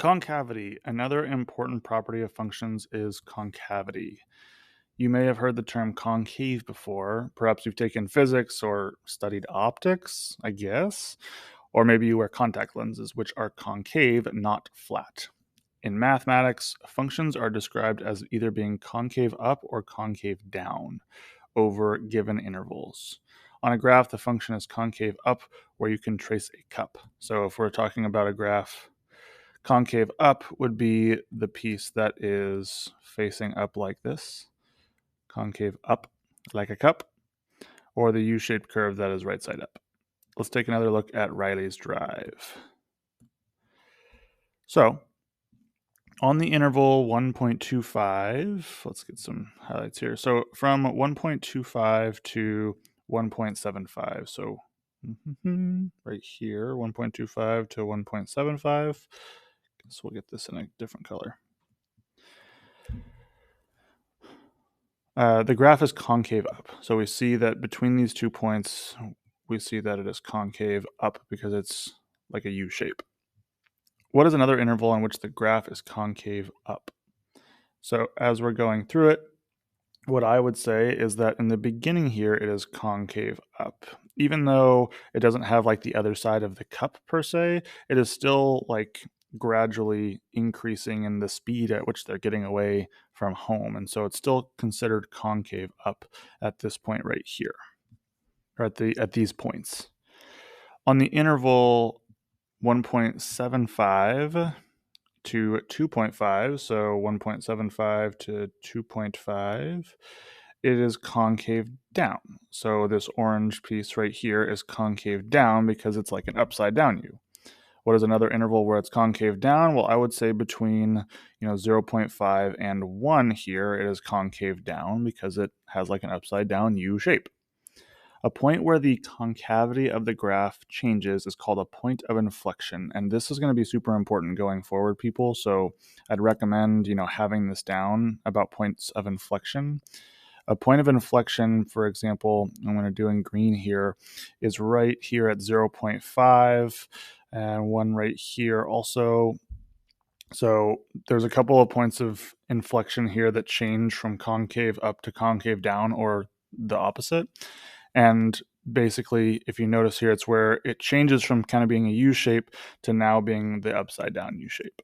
Concavity. Another important property of functions is concavity. You may have heard the term concave before. Perhaps you've taken physics or studied optics, I guess. Or maybe you wear contact lenses, which are concave, not flat. In mathematics, functions are described as either being concave up or concave down over given intervals. On a graph, the function is concave up where you can trace a cup. So if we're talking about a graph, concave up would be the piece that is facing up like this, concave up like a cup, or the U-shaped curve that is right side up. Let's take another look at Rayleigh's drive. So on the interval 1.25, let's get some highlights here. So from 1.25 to 1.75, so right here, 1.25 to 1.75. So we'll get this in a different color. The graph is concave up. So we see that between these 2 points, we see that it is concave up because it's like a U shape. What is another interval on which the graph is concave up? So as we're going through it, what I would say is that in the beginning here, it is concave up. Even though it doesn't have like the other side of the cup per se, it is still like gradually increasing in the speed at which they're getting away from home. And so it's still considered concave up at this point right here, or at these points. On the interval 1.75 to 2.5, so 1.75 to 2.5, it is concave down. So this orange piece right here is concave down because it's like an upside down U. What is another interval where it's concave down? Well, I would say between 0.5 and 1 here, it is concave down because it has like an upside down U shape. A point where the concavity of the graph changes is called a point of inflection, and this is going to be super important going forward, people. So I'd recommend, having this down about points of inflection. A point of inflection, for example, I'm going to do in green here, is right here at 0.5 and one right here also. So there's a couple of points of inflection here that change from concave up to concave down or the opposite. And basically, if you notice here, it's where it changes from kind of being a U shape to now being the upside down U shape.